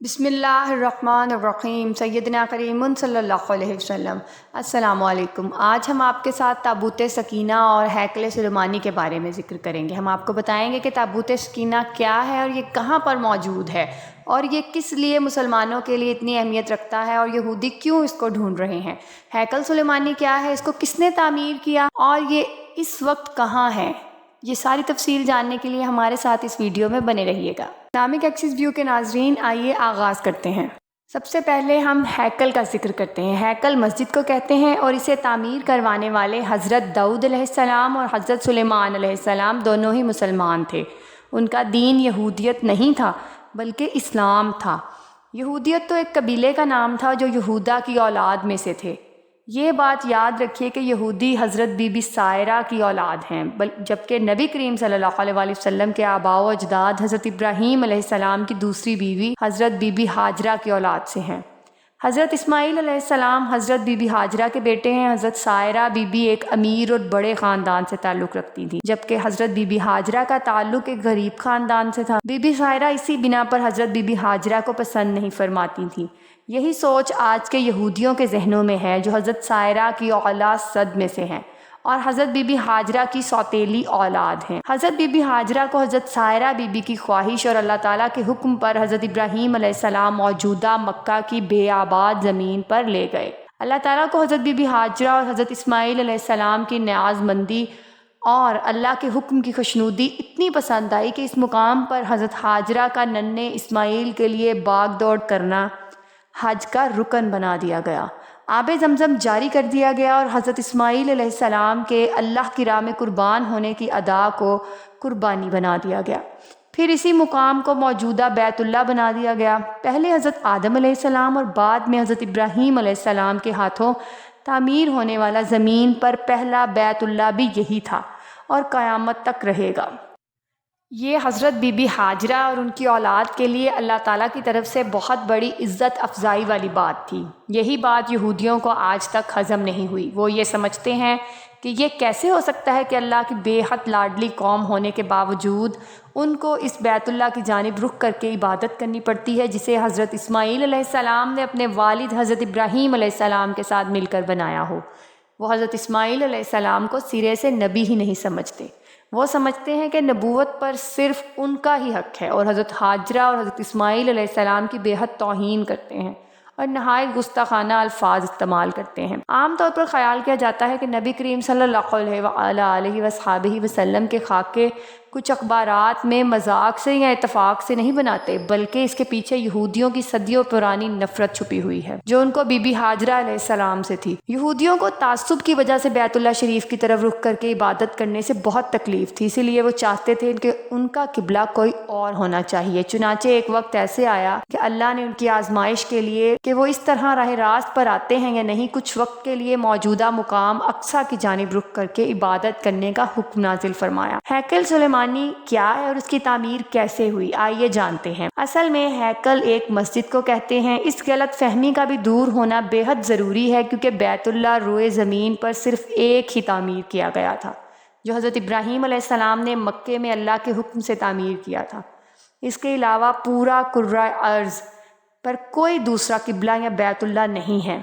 بسم اللہ الرحمن الرحیم سیدنا کریم صلی اللہ علیہ وسلم۔ السلام علیکم۔ آج ہم آپ کے ساتھ تابوت سکینہ اور ہیکل سلیمانی کے بارے میں ذکر کریں گے۔ ہم آپ کو بتائیں گے کہ تابوت سکینہ کیا ہے اور یہ کہاں پر موجود ہے اور یہ کس لیے مسلمانوں کے لیے اتنی اہمیت رکھتا ہے اور یہودی کیوں اس کو ڈھونڈ رہے ہیں۔ ہیکل سلیمانی کیا ہے، اس کو کس نے تعمیر کیا اور یہ اس وقت کہاں ہے، یہ ساری تفصیل جاننے کے لیے ہمارے ساتھ اس ویڈیو میں بنے رہیے گا۔ اسلامک ایکسس ویو کے ناظرین، آئیے آغاز کرتے ہیں۔ سب سے پہلے ہم ہیکل کا ذکر کرتے ہیں۔ ہیکل مسجد کو کہتے ہیں اور اسے تعمیر کروانے والے حضرت داؤد علیہ السلام اور حضرت سلیمان علیہ السلام دونوں ہی مسلمان تھے۔ ان کا دین یہودیت نہیں تھا بلکہ اسلام تھا۔ یہودیت تو ایک قبیلے کا نام تھا جو یہودا کی اولاد میں سے تھے۔ یہ بات یاد رکھیے کہ یہودی حضرت بی بی سائرہ کی اولاد ہیں، جبکہ نبی کریم صلی اللہ علیہ وسلم کے آباء و اجداد حضرت ابراہیم علیہ السلام کی دوسری بیوی حضرت بی بی ہاجرہ کی اولاد سے ہیں۔ حضرت اسماعیل علیہ السلام حضرت بی بی ہاجرہ کے بیٹے ہیں۔ حضرت سائرہ بی بی ایک امیر اور بڑے خاندان سے تعلق رکھتی تھیں، جبکہ حضرت بی بی ہاجرہ کا تعلق ایک غریب خاندان سے تھا۔ بی بی سائرہ اسی بنا پر حضرت بی بی ہاجرہ کو پسند نہیں فرماتی تھیں۔ یہی سوچ آج کے یہودیوں کے ذہنوں میں ہے جو حضرت سائرہ کی اولاد صد میں سے ہیں اور حضرت بی بی ہاجرہ کی سوتیلی اولاد ہیں۔ حضرت بی بی ہاجرہ کو حضرت سائرہ بی بی کی خواہش اور اللہ تعالیٰ کے حکم پر حضرت ابراہیم علیہ السلام موجودہ مکہ کی بے آباد زمین پر لے گئے۔ اللہ تعالیٰ کو حضرت بی بی ہاجرہ اور حضرت اسماعیل علیہ السلام کی نیاز مندی اور اللہ کے حکم کی خوشنودی اتنی پسند آئی کہ اس مقام پر حضرت ہاجرہ کا ننھے اسماعیل کے لیے باغ دوڑ کرنا حج کا رکن بنا دیا گیا۔ آب زمزم جاری کر دیا گیا اور حضرت اسماعیل علیہ السلام کے اللہ کی راہ میں قربان ہونے کی ادا کو قربانی بنا دیا گیا۔ پھر اسی مقام کو موجودہ بیت اللہ بنا دیا گیا۔ پہلے حضرت آدم علیہ السلام اور بعد میں حضرت ابراہیم علیہ السلام کے ہاتھوں تعمیر ہونے والا زمین پر پہلا بیت اللہ بھی یہی تھا اور قیامت تک رہے گا۔ یہ حضرت بی بی ہاجرہ اور ان کی اولاد کے لیے اللہ تعالیٰ کی طرف سے بہت بڑی عزت افزائی والی بات تھی۔ یہی بات یہودیوں کو آج تک ہضم نہیں ہوئی۔ وہ یہ سمجھتے ہیں کہ یہ کیسے ہو سکتا ہے کہ اللہ کی بے حد لاڈلی قوم ہونے کے باوجود ان کو اس بیت اللہ کی جانب رخ کر کے عبادت کرنی پڑتی ہے جسے حضرت اسماعیل علیہ السلام نے اپنے والد حضرت ابراہیم علیہ السلام کے ساتھ مل کر بنایا ہو۔ وہ حضرت اسماعیل علیہ السلام کو سرے سے نبی ہی نہیں سمجھتے۔ وہ سمجھتے ہیں کہ نبوت پر صرف ان کا ہی حق ہے اور حضرت ہاجرہ اور حضرت اسماعیل علیہ السلام کی بے حد توہین کرتے ہیں اور نہایت گستاخانہ الفاظ استعمال کرتے ہیں۔ عام طور پر خیال کیا جاتا ہے کہ نبی کریم صلی اللہ علیہ وسلم کے خاکے کچھ اخبارات میں مذاق سے یا اتفاق سے نہیں بناتے، بلکہ اس کے پیچھے یہودیوں کی صدیوں پرانی نفرت چھپی ہوئی ہے جو ان کو بی بی ہاجرہ علیہ السلام سے تھی۔ یہودیوں کو تعصب کی وجہ سے بیت اللہ شریف کی طرف رخ کر کے عبادت کرنے سے بہت تکلیف تھی، اسی لیے وہ چاہتے تھے کہ ان کا قبلہ کوئی اور ہونا چاہیے۔ چنانچہ ایک وقت ایسے آیا کہ اللہ نے ان کی آزمائش کے لیے کہ وہ اس طرح راہ راست پر آتے ہیں یا نہیں، کچھ وقت کے لیے موجودہ مقام اقصیٰ کی جانب رخ کر کے عبادت کرنے کا حکم نازل فرمایا۔ ہیکل سلیمانی کیا ہے اور اس کی تعمیر کیسے ہوئی، آئیے جانتے ہیں۔ اصل میں ہیکل ایک مسجد کو کہتے ہیں۔ اس غلط فہمی کا بھی دور ہونا بے حد ضروری ہے کیونکہ بیت اللہ روئے زمین پر صرف ایک ہی تعمیر کیا گیا تھا جو حضرت ابراہیم علیہ السلام نے مکے میں اللہ کے حکم سے تعمیر کیا تھا۔ اس کے علاوہ پورا کرۂ ارض پر کوئی دوسرا قبلہ یا بیت اللہ نہیں ہے۔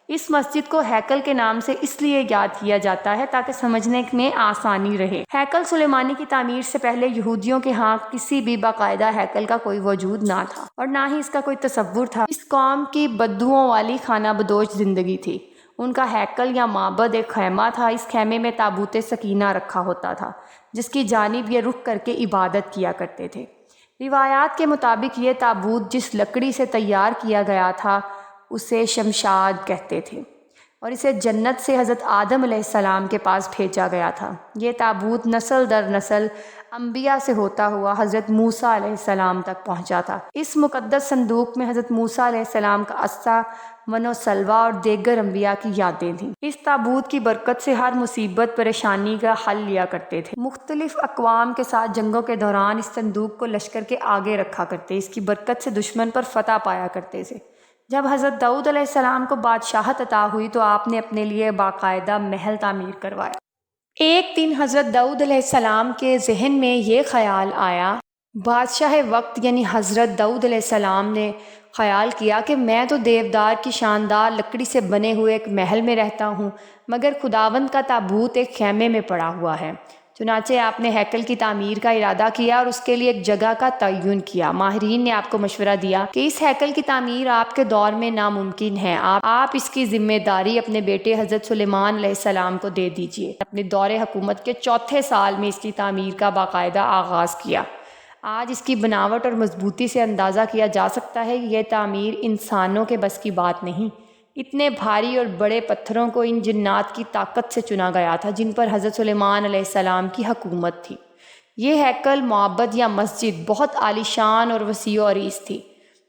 اس مسجد کو ہیکل کے نام سے اس لیے یاد کیا جاتا ہے تاکہ سمجھنے میں آسانی رہے۔ ہیکل سلیمانی کی تعمیر سے پہلے یہودیوں کے ہاں کسی بھی باقاعدہ ہیکل کا کوئی وجود نہ تھا اور نہ ہی اس کا کوئی تصور تھا۔ اس قوم کی بدوؤں والی خانہ بدوش زندگی تھی۔ ان کا ہیکل یا معبد ایک خیمہ تھا۔ اس خیمے میں تابوت سکینہ رکھا ہوتا تھا جس کی جانب یہ رخ کر کے عبادت کیا کرتے تھے۔ روایات کے مطابق یہ تابوت جس لکڑی سے تیار کیا گیا تھا اسے شمشاد کہتے تھے اور اسے جنت سے حضرت آدم علیہ السلام کے پاس بھیجا گیا تھا۔ یہ تابوت نسل در نسل انبیاء سے ہوتا ہوا حضرت موسیٰ علیہ السلام تک پہنچا تھا۔ اس مقدس صندوق میں حضرت موسیٰ علیہ السلام کا عصا، من و سلوہ اور دیگر انبیاء کی یادیں تھیں۔ اس تابوت کی برکت سے ہر مصیبت پریشانی کا حل لیا کرتے تھے۔ مختلف اقوام کے ساتھ جنگوں کے دوران اس صندوق کو لشکر کے آگے رکھا کرتے، اس کی برکت سے دشمن پر فتح پایا کرتے تھے۔ جب حضرت داؤد علیہ السلام کو بادشاہت عطا ہوئی تو آپ نے اپنے لیے باقاعدہ محل تعمیر کروایا۔ ایک دن حضرت داؤد علیہ السلام کے ذہن میں یہ خیال آیا بادشاہ وقت یعنی حضرت داؤد علیہ السلام نے خیال کیا کہ میں تو دیودار کی شاندار لکڑی سے بنے ہوئے ایک محل میں رہتا ہوں، مگر خداوند کا تابوت ایک خیمے میں پڑا ہوا ہے۔ چنانچہ آپ نے ہیکل کی تعمیر کا ارادہ کیا اور اس کے لیے ایک جگہ کا تعین کیا۔ ماہرین نے آپ کو مشورہ دیا کہ اس ہیکل کی تعمیر آپ کے دور میں ناممکن ہے، آپ اس کی ذمہ داری اپنے بیٹے حضرت سلیمان علیہ السلام کو دے دیجیے۔ اپنے دور حکومت کے چوتھے سال میں اس کی تعمیر کا باقاعدہ آغاز کیا۔ آج اس کی بناوٹ اور مضبوطی سے اندازہ کیا جا سکتا ہے کہ یہ تعمیر انسانوں کے بس کی بات نہیں۔ اتنے بھاری اور بڑے پتھروں کو ان جنات کی طاقت سے چنا گیا تھا جن پر حضرت سلیمان علیہ السلام کی حکومت تھی۔ یہ ہیکل معبد یا مسجد بہت عالیشان اور وسیع و عریض تھی۔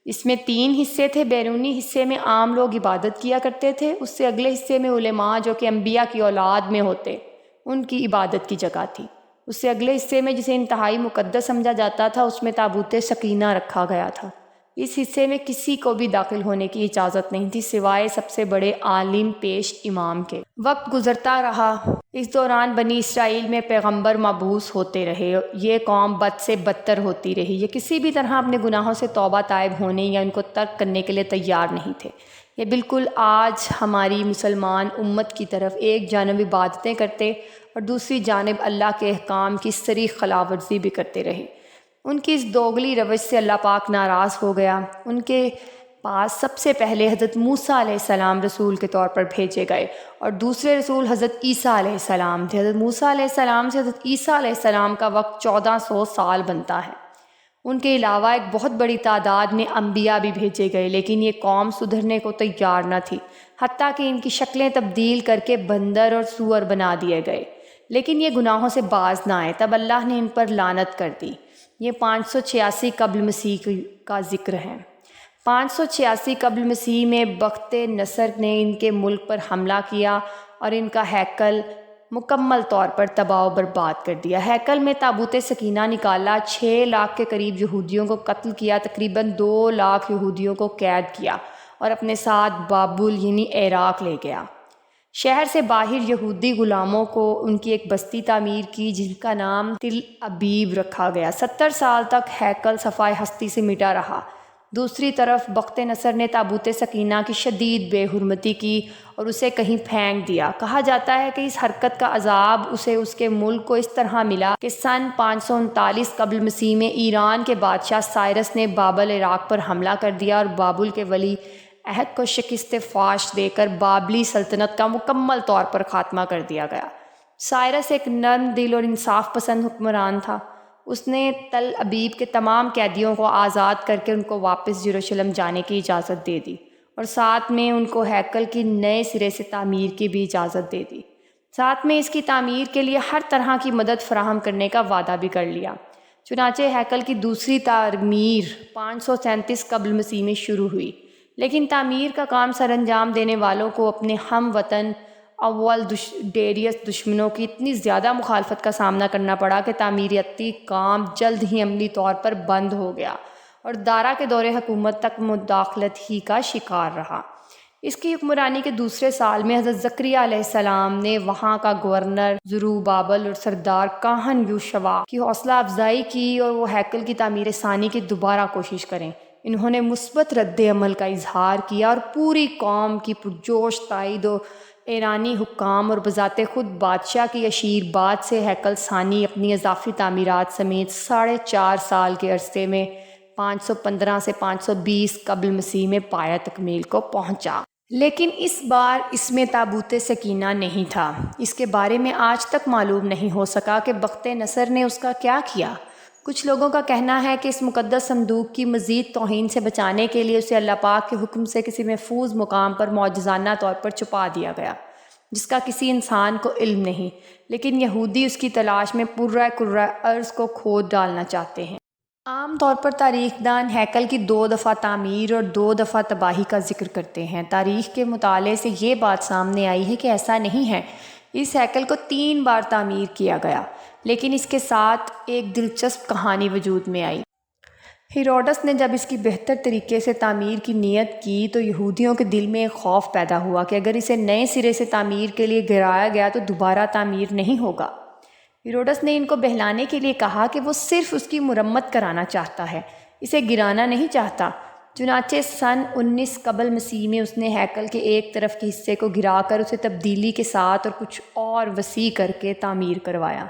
اس میں 3 حصے تھے۔ بیرونی حصے میں عام لوگ عبادت کیا کرتے تھے، اس سے اگلے حصے میں علماء جو کہ انبیاء کی اولاد میں ہوتے ان کی عبادت کی جگہ تھی۔ اس سے اگلے حصے میں جسے انتہائی مقدس سمجھا جاتا تھا اس میں تابوت سکینہ رکھا گیا تھا۔ اس حصے میں کسی کو بھی داخل ہونے کی اجازت نہیں تھی سوائے سب سے بڑے عالم پیش امام کے۔ وقت گزرتا رہا، اس دوران بنی اسرائیل میں پیغمبر مبعوث ہوتے رہے۔ یہ قوم بد سے بدتر ہوتی رہی۔ یہ کسی بھی طرح اپنے گناہوں سے توبہ طائب ہونے یا ان کو ترک کرنے کے لیے تیار نہیں تھے۔ یہ بالکل آج ہماری مسلمان امت کی طرف ایک جانب عبادتیں کرتے اور دوسری جانب اللہ کے احکام کی صریح خلاف ورزی بھی کرتے رہے۔ ان کی اس دوگلی روش سے اللہ پاک ناراض ہو گیا۔ ان کے پاس سب سے پہلے حضرت موسیٰ علیہ السلام رسول کے طور پر بھیجے گئے اور دوسرے رسول حضرت عیسیٰ علیہ السلام تھے۔ حضرت موسیٰ علیہ السلام سے حضرت عیسیٰ علیہ السلام کا وقت 1400 سال بنتا ہے۔ ان کے علاوہ ایک بہت بڑی تعداد میں انبیاء بھی بھیجے گئے، لیکن یہ قوم سدھرنے کو تیار نہ تھی، حتیٰ کہ ان کی شکلیں تبدیل کر کے بندر اور سور بنا دیے گئے، لیکن یہ گناہوں سے باز نہ آئے۔ تب اللہ نے ان پر لعنت کر دی۔ یہ 586 قبل مسیح کا ذکر ہے۔ 586 قبل مسیح میں بخت نصر نے ان کے ملک پر حملہ کیا اور ان کا ہیکل مکمل طور پر تباہ و برباد کر دیا۔ ہیکل میں تابوت سکینہ نکالا، 6 لاکھ کے قریب یہودیوں کو قتل کیا، تقریباً 2 لاکھ یہودیوں کو قید کیا اور اپنے ساتھ بابل یعنی عراق لے گیا۔ شہر سے باہر یہودی غلاموں کو ان کی ایک بستی تعمیر کی جن کا نام تل ابیب رکھا گیا۔ 70 سال تک ہیکل صفائے ہستی سے مٹا رہا۔ دوسری طرف بخت نصر نے تابوت سکینہ کی شدید بے حرمتی کی اور اسے کہیں پھینک دیا۔ کہا جاتا ہے کہ اس حرکت کا عذاب اسے اس کے ملک کو اس طرح ملا کہ سن 539 قبل مسیح میں ایران کے بادشاہ سائرس نے بابل عراق پر حملہ کر دیا اور بابل کے ولی عہد کو شکست فاش دے کر بابلی سلطنت کا مکمل طور پر خاتمہ کر دیا گیا۔ سائرس ایک نرم دل اور انصاف پسند حکمران تھا۔ اس نے تل ابیب کے تمام قیدیوں کو آزاد کر کے ان کو واپس یروشلم جانے کی اجازت دے دی اور ساتھ میں ان کو ہیکل کی نئے سرے سے تعمیر کی بھی اجازت دے دی۔ ساتھ میں اس کی تعمیر کے لیے ہر طرح کی مدد فراہم کرنے کا وعدہ بھی کر لیا۔ چنانچہ ہیکل کی دوسری تعمیر 537 قبل مسیح میں شروع ہوئی، لیکن تعمیر کا کام سر انجام دینے والوں کو اپنے ہم وطن اول ڈیریس دشمنوں کی اتنی زیادہ مخالفت کا سامنا کرنا پڑا کہ تعمیراتی کام جلد ہی عملی طور پر بند ہو گیا اور دارا کے دور حکومت تک مداخلت ہی کا شکار رہا۔ اس کی حکمرانی کے دوسرے سال میں حضرت زکریا علیہ السلام نے وہاں کا گورنر زروبابل اور سردار کاہن یوشوا کی حوصلہ افزائی کی اور وہ ہیکل کی تعمیر ثانی کی دوبارہ کوشش کریں۔ انہوں نے مثبت رد عمل کا اظہار کیا اور پوری قوم کی پرجوش تائید و ایرانی حکام اور بذات خود بادشاہ کی اشیر بات سے ہیکل ثانی اپنی اضافی تعمیرات سمیت 4.5 سال کے عرصے میں 515 سے 520 قبل مسیح میں پایہ تکمیل کو پہنچا۔ لیکن اس بار اس میں تابوت سکینہ نہیں تھا۔ اس کے بارے میں آج تک معلوم نہیں ہو سکا کہ بخت نصر نے اس کا کیا کیا۔ کچھ لوگوں کا کہنا ہے کہ اس مقدس صندوق کی مزید توہین سے بچانے کے لیے اسے اللہ پاک کے حکم سے کسی محفوظ مقام پر معجزانہ طور پر چھپا دیا گیا، جس کا کسی انسان کو علم نہیں، لیکن یہودی اس کی تلاش میں پورہ ارض کو کھود ڈالنا چاہتے ہیں۔ عام طور پر تاریخ دان ہیکل کی 2 دفعہ تعمیر اور 2 دفعہ تباہی کا ذکر کرتے ہیں۔ تاریخ کے مطالعے سے یہ بات سامنے آئی ہے کہ ایسا نہیں ہے۔ اس ہیکل کو 3 بار تعمیر کیا گیا، لیکن اس کے ساتھ ایک دلچسپ کہانی وجود میں آئی۔ ہیروڈس نے جب اس کی بہتر طریقے سے تعمیر کی نیت کی تو یہودیوں کے دل میں ایک خوف پیدا ہوا کہ اگر اسے نئے سرے سے تعمیر کے لیے گرایا گیا تو دوبارہ تعمیر نہیں ہوگا۔ ہیروڈس نے ان کو بہلانے کے لیے کہا کہ وہ صرف اس کی مرمت کرانا چاہتا ہے، اسے گرانا نہیں چاہتا۔ چنانچہ سن 19 قبل مسیح میں اس نے ہیکل کے ایک طرف کے حصے کو گرا کر اسے تبدیلی کے ساتھ اور کچھ اور وسیع کر کے تعمیر کروایا۔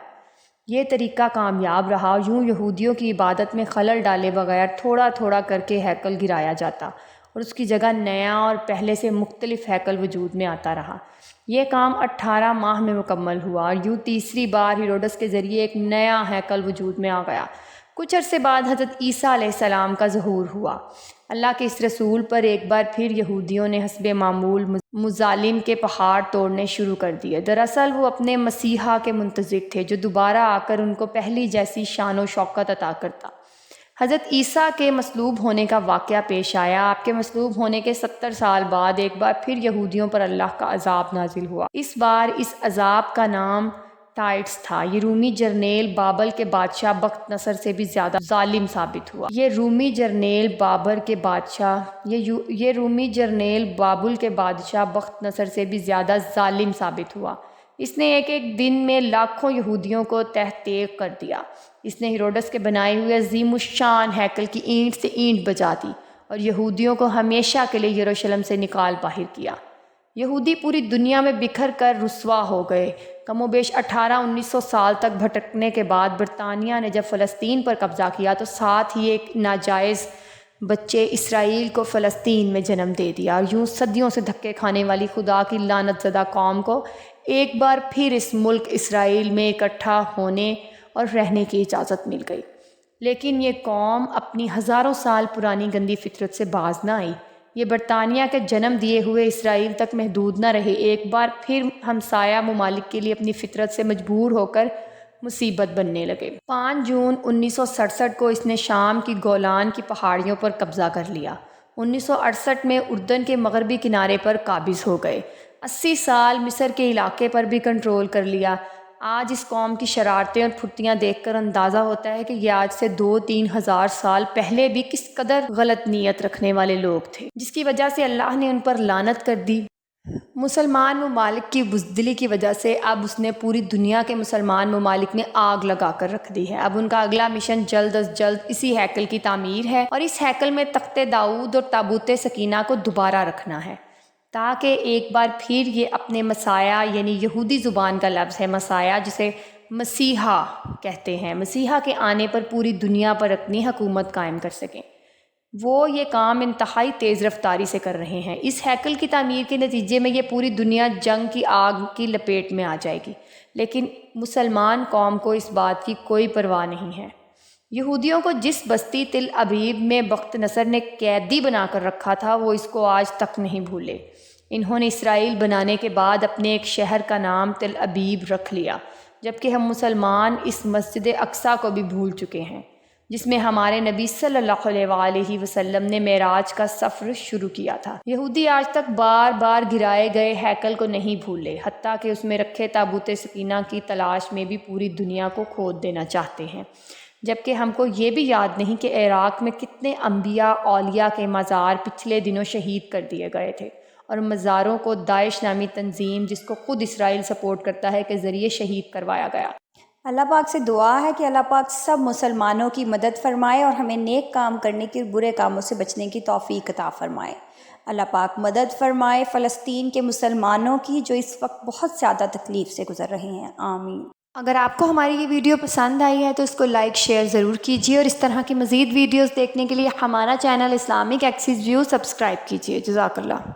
یہ طریقہ کامیاب رہا۔ یوں یہودیوں کی عبادت میں خلل ڈالے بغیر تھوڑا تھوڑا کر کے ہیکل گرایا جاتا اور اس کی جگہ نیا اور پہلے سے مختلف ہیکل وجود میں آتا رہا۔ یہ کام 18 ماہ میں مکمل ہوا اور یوں تیسری بار ہیروڈس کے ذریعے ایک نیا ہیکل وجود میں آ گیا۔ کچھ عرصے بعد حضرت عیسیٰ علیہ السلام کا ظہور ہوا۔ اللہ کے اس رسول پر ایک بار پھر یہودیوں نے حسب معمول مظالم کے پہاڑ توڑنے شروع کر دیے۔ دراصل وہ اپنے مسیحا کے منتظر تھے جو دوبارہ آ کر ان کو پہلی جیسی شان و شوکت عطا کرتا۔ حضرت عیسیٰ کے مصلوب ہونے کا واقعہ پیش آیا۔ آپ کے مصلوب ہونے کے 70 سال بعد ایک بار پھر یہودیوں پر اللہ کا عذاب نازل ہوا۔ اس بار اس عذاب کا نام ٹائٹس تھا۔ یہ رومی جرنیل بابل کے بادشاہ بخت نصر سے بھی زیادہ ظالم ثابت ہوا۔ یہ رومی جرنیل بابل کے بادشاہ بخت نصر سے بھی زیادہ ظالم ثابت ہوا۔ اس نے ایک دن میں لاکھوں یہودیوں کو تحت تیغ کر دیا۔ اس نے ہیروڈس کے بنائے ہوئے عظیم الشان ہیکل کی اینٹ سے اینٹ بجا دی اور یہودیوں کو ہمیشہ کے لیے یروشلم سے نکال باہر کیا۔ یہودی پوری دنیا میں بکھر کر رسوا ہو گئے۔ کم و بیش 1800-1900 سال تک بھٹکنے کے بعد برطانیہ نے جب فلسطین پر قبضہ کیا تو ساتھ ہی ایک ناجائز بچے اسرائیل کو فلسطین میں جنم دے دیا، اور یوں صدیوں سے دھکے کھانے والی خدا کی لعنت زدہ قوم کو ایک بار پھر اس ملک اسرائیل میں اکٹھا ہونے اور رہنے کی اجازت مل گئی۔ لیکن یہ قوم اپنی ہزاروں سال پرانی گندی فطرت سے باز نہ آئی۔ یہ برطانیہ کے جنم دیے ہوئے اسرائیل تک محدود نہ رہے، ایک بار پھر ہمسایہ ممالک کے لیے اپنی فطرت سے مجبور ہو کر مصیبت بننے لگے۔ 5 جون 1967 کو اس نے شام کی گولان کی پہاڑیوں پر قبضہ کر لیا۔ 1968 میں اردن کے مغربی کنارے پر قابض ہو گئے۔ 80 سال مصر کے علاقے پر بھی کنٹرول کر لیا۔ آج اس قوم کی شرارتیں اور پھرتیاں دیکھ کر اندازہ ہوتا ہے کہ یہ آج سے 2-3 ہزار سال پہلے بھی کس قدر غلط نیت رکھنے والے لوگ تھے، جس کی وجہ سے اللہ نے ان پر لعنت کر دی۔ مسلمان ممالک کی بزدلی کی وجہ سے اب اس نے پوری دنیا کے مسلمان ممالک میں آگ لگا کر رکھ دی ہے۔ اب ان کا اگلا مشن جلد از جلد اسی ہیکل کی تعمیر ہے اور اس ہیکل میں تخت داؤد اور تابوت سکینہ کو دوبارہ رکھنا ہے، تاکہ ایک بار پھر یہ اپنے مسیح، یعنی یہودی زبان کا لفظ ہے مسیح، جسے مسیحا کہتے ہیں، مسیحا کے آنے پر پوری دنیا پر اپنی حکومت قائم کر سکیں۔ وہ یہ کام انتہائی تیز رفتاری سے کر رہے ہیں۔ اس ہیکل کی تعمیر کے نتیجے میں یہ پوری دنیا جنگ کی آگ کی لپیٹ میں آ جائے گی، لیکن مسلمان قوم کو اس بات کی کوئی پرواہ نہیں ہے۔ یہودیوں کو جس بستی تل ابیب میں بخت نصر نے قیدی بنا کر رکھا تھا وہ اس کو آج تک نہیں بھولے۔ انہوں نے اسرائیل بنانے کے بعد اپنے ایک شہر کا نام تل ابیب رکھ لیا، جبکہ ہم مسلمان اس مسجد اقصیٰ کو بھی بھول چکے ہیں، جس میں ہمارے نبی صلی اللہ علیہ وسلم نے معراج کا سفر شروع کیا تھا۔ یہودی آج تک بار بار گرائے گئے ہیکل کو نہیں بھولے، حتیٰ کہ اس میں رکھے تابوت سکینہ کی تلاش میں بھی پوری دنیا کو کھود دینا چاہتے ہیں، جبکہ ہم کو یہ بھی یاد نہیں کہ عراق میں کتنے انبیاء اولیاء کے مزار پچھلے دنوں شہید کر دیے گئے تھے، اور مزاروں کو داعش نامی تنظیم، جس کو خود اسرائیل سپورٹ کرتا ہے، کے ذریعے شہید کروایا گیا۔ اللہ پاک سے دعا ہے کہ اللہ پاک سب مسلمانوں کی مدد فرمائے اور ہمیں نیک کام کرنے کی اور برے کاموں سے بچنے کی توفیق عطا فرمائے۔ اللہ پاک مدد فرمائے فلسطین کے مسلمانوں کی، جو اس وقت بہت زیادہ تکلیف سے گزر رہے ہیں، آمین۔ اگر آپ کو ہماری یہ ویڈیو پسند آئی ہے تو اس کو لائک شیئر ضرور کیجیے، اور اس طرح کی مزید ویڈیوز دیکھنے کے لیے ہمارا channel Islamic access view subscribe کیجیے۔ جزاک اللہ۔